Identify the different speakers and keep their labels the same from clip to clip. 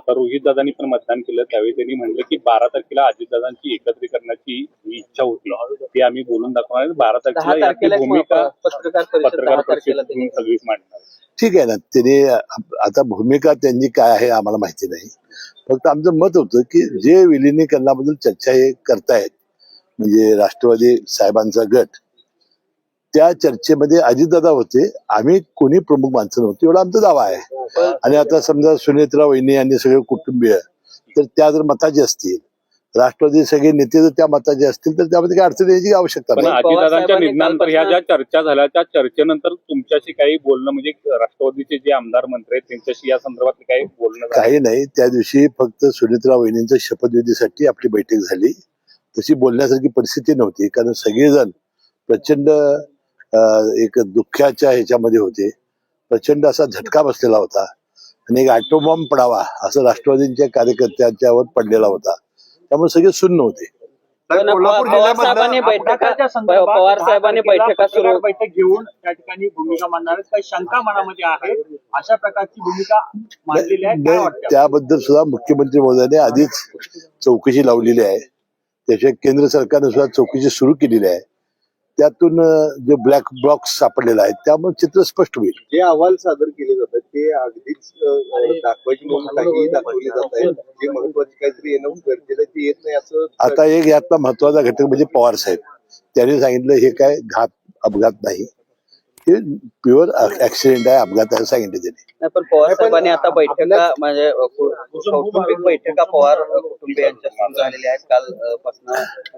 Speaker 1: आता रोहितदादांनी पण मतदान केलं त्यावेळी त्यांनी म्हणलं की 12 तारखेला अजितदादांची एकत्रीकरणाची इच्छा होती, ती आम्ही बोलून दाखवणार. 12 तारखेला याची भूमिका पत्रकार परिषदेतून सगळीच मांडणार.
Speaker 2: ठीक आहे ना, त्याने आता भूमिका त्यांची काय आहे आम्हाला माहिती नाही. फक्त आमचं मत होतं की जे विलिनीकरणाबद्दल चर्चा हे करतायत म्हणजे राष्ट्रवादी साहेबांचा गट, त्या चर्चेमध्ये अजितदादा होते, आम्ही कोणी प्रमुख माणसं नव्हती, एवढा आमचा दावा आहे. आणि आता समजा सुनेत्रा वहिनी यांनी सगळे कुटुंबीय तर त्या जर मताचे असतील, राष्ट्रवादी सगळे नेते जर त्या मताचे असतील, तर त्यामध्ये काही अडचण यायची आवश्यकता
Speaker 1: नाही. अजितदादांच्या निधनानंतर ह्या ज्या चर्चा झाल्या त्या चर्चेनंतर तुमच्याशी काही बोलणं म्हणजे राष्ट्रवादीचे जे आमदार मंत्री आहेत त्यांच्याशी या संदर्भात काही बोलणं
Speaker 2: काही नाही. त्या दिवशी फक्त सुनेत्रा वहिनींच्या शपथविधीसाठी आपली बैठक झाली. तशी बोलण्यासारखी परिस्थिती नव्हती, कारण सगळेजण प्रचंड एक दुःखाच्या ह्याच्यामध्ये होते. प्रचंड असा झटका बसलेला होता आणि एक ॲटोबॉम्ब पडावा असं राष्ट्रवादींच्या कार्यकर्त्यांच्यावर पडलेला होता. त्यामुळे सगळे सुन्न होते.
Speaker 3: पवार साहेबांनी बैठक घेऊन त्या ठिकाणी भूमिका मांडणार काही शंका मनामध्ये आहे, अशा प्रकारची भूमिका मांडलेली आहे.
Speaker 2: त्याबद्दल सुद्धा मुख्यमंत्री महोदयाने आधीच चौकशी लावलेली आहे. त्याशिवाय केंद्र सरकारने सुद्धा चौकशी सुरू केलेली आहे. त्यातून जे ब्लॅक बॉक्स सापडलेला आहे त्यामुळे चित्र स्पष्ट होईल.
Speaker 4: जे अहवाल सादर केले जातात ते अगदीच दाखवायची म्हणून काही दाखवले जात आहेत. जे महत्वाचे काहीतरी येणं गरजेचं ते येत नाही असं.
Speaker 2: आता एक यातला महत्वाचा घटक म्हणजे पवार साहेब, त्यांनी सांगितलं हे काय अपघात नाही, हे प्युअर ऍक्सिडेंट आहे, अपघात आहे सांगितलं त्यांनी.
Speaker 5: पण पवार साहेबांनी आता बैठका म्हणजे कौटुंबिक बैठका पवार कुटुंबियांच्या सुरू झालेल्या आहेत कालपासून.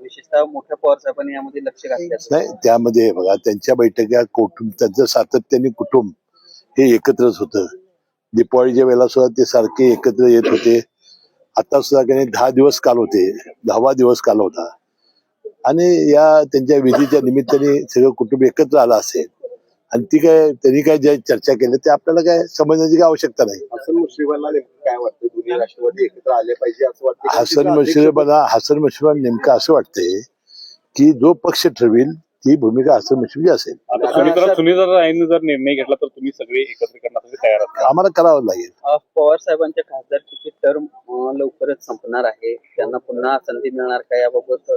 Speaker 5: विशेषतः मोठ्या पवार साहेबांनी यामध्ये लक्ष घातलं
Speaker 2: नाही. त्यामध्ये बघा त्यांच्या बैठका त्यांचं सातत्याने कुटुंब हे एकत्रच होतं. दीपावलीच्या वेळेला सुद्धा ते सारखे एकत्र येत होते. आता सुद्धा काही 10 दिवस काल होते, 10वा दिवस काल होता. आणि या त्यांच्या विधीच्या निमित्ताने सगळं कुटुंब एकत्र आलं असेल आणि ती काय त्यांनी काय ज्या चर्चा केली ते आपल्याला काय समजण्याची काय आवश्यकता नाही.
Speaker 4: हसन मुश्रीफांना काय वाटतं, दोन्ही राष्ट्रवादी एकत्र आले पाहिजे असं वाटतं?
Speaker 2: हसन मुश्रीफांना नेमकं असं वाटतंय की जो पक्ष ठरवेल ती भूमिका हसन मुश्रीफची असेल.
Speaker 1: आता सुनीताताईंनी जर निर्णय घेतला तर तुम्ही सगळे एकत्र करण्यासाठी तयार आहात?
Speaker 2: आम्हाला करावं लागेल.
Speaker 5: पवार साहेबांच्या खासदारकीची टर्म लवकरच संपणार आहे, त्यांना पुन्हा संधी मिळणार का याबाबत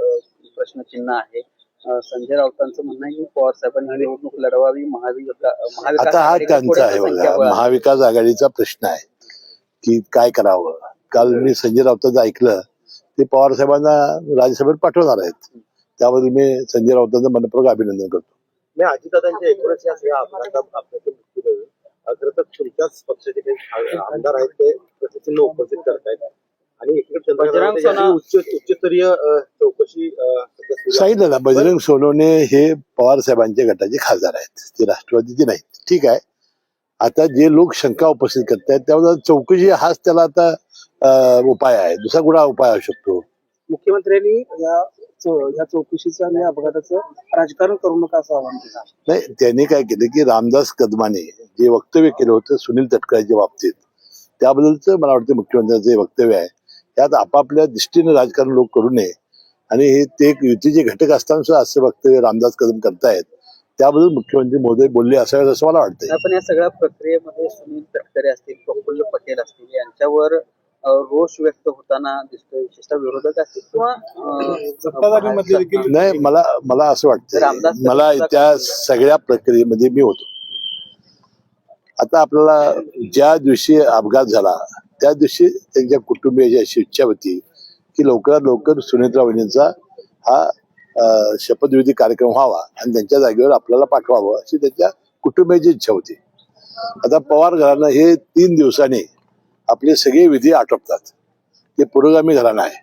Speaker 5: प्रश्नचिन्ह आहे. संजय राऊतांचं म्हणणं आहे की पवार साहेबांनी निवडणूक लढवावी.
Speaker 2: आता हा त्यांचा आहे बघा, महाविकास आघाडीचा प्रश्न आहे की काय करावं. काल मी संजय राऊतांचं ऐकलं, ते पवार साहेबांना राज्यसभेत पाठवणार आहेत. त्याबद्दल मी संजय राऊतांचं मनपूर्वक अभिनंदन करतो.
Speaker 4: मी अजितदादांच्या एकूणच या सगळ्या खरं तर तुमच्याच पक्षाचे काही आमदार आहेत ते प्रश्नचिन्ह उपस्थित करतायत आणि उच्चस्तरीय चौकशी
Speaker 2: सांगितलं ना. बजरंग सोनवणे हे पवार साहेबांच्या गटाचे खासदार आहेत, ते राष्ट्रवादीचे नाहीत. ठीक आहे. आता जे लोक शंका उपस्थित करतायत त्यावर चौकशी हाच त्याला आता उपाय आहे, दुसरा कुठला उपाय असू शकतो.
Speaker 3: मुख्यमंत्र्यांनी या चौकशीचं आणि अपघाताचं राजकारण करू नका असं आवाहन केलं.
Speaker 2: नाही, त्यांनी काय केलं की रामदास कदमाने जे वक्तव्य केलं होतं सुनील तटकरेच्या बाबतीत, त्याबद्दलच मला वाटतं मुख्यमंत्र्यांचं जे वक्तव्य आहे त्यात आपापल्या दृष्टीने राजकारण लोक करू नये आणि हे ते एक युतीचे घटक असताना सुद्धा असं वक्तव्य रामदास कदम करतायत, त्याबद्दल मुख्यमंत्री महोदय बोलले असावेत असं मला वाटतंय.
Speaker 5: पण या सगळ्या प्रक्रियेमध्ये सुनील तटकरे असतील, प्रफुल्ल पटेल असतील यांच्यावर रोष व्यक्त होताना दिसतोय, विशेषतः विरोधक असतील किंवा
Speaker 2: नाही. मला असं वाटतं, मला त्या सगळ्या प्रक्रियेमध्ये मी होतो. आता आपल्याला ज्या दिवशी अपघात झाला त्या दिवशी त्यांच्या कुटुंबियाची अशी इच्छा होती की लवकरात लवकर सुनेत्रा वहिनींचा हा शपथविधी कार्यक्रम व्हावा आणि त्यांच्या जागेवर आपल्याला पाठवावं अशी त्यांच्या कुटुंबियाची इच्छा होती. आता पवार घराणं हे 3 दिवसांनी आपले सगळे विधी आटोपतात, ते पुरोगामी घराणं आहे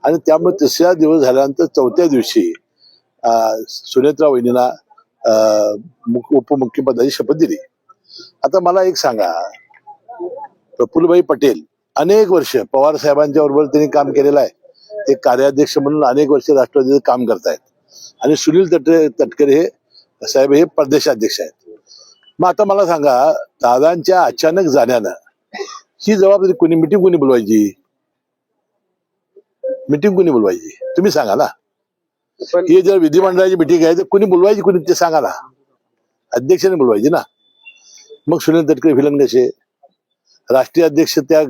Speaker 2: आणि त्यामुळे 3रा दिवस झाल्यानंतर 4थ्या दिवशी सुनेत्रा वहिनींना उपमुख्यपदाची शपथ दिली. आता मला एक सांगा, प्रफुल्लभाई पटेल अनेक वर्ष पवार साहेबांच्या बरोबर त्यांनी काम केलेलं आहे, ते कार्याध्यक्ष म्हणून अनेक वर्ष राष्ट्रवादीचं काम करतायत आणि सुनील तटकरे हे साहेब हे प्रदेशाध्यक्ष आहेत. मग आता मला सांगा, दादांच्या अचानक जाण्यानं ही जबाबदारी कोणी मिटिंग कोणी बोलवायची, तुम्ही सांगा ना. ही जर विधिमंडळाची मिटिंग आहे तर कोणी बोलवायची, कोणी ते सांगा ना. अध्यक्षाने बोलवायची ना. मग सुनील तटकरे फिलन कसे राष्ट्रीय अध्यक्ष त्या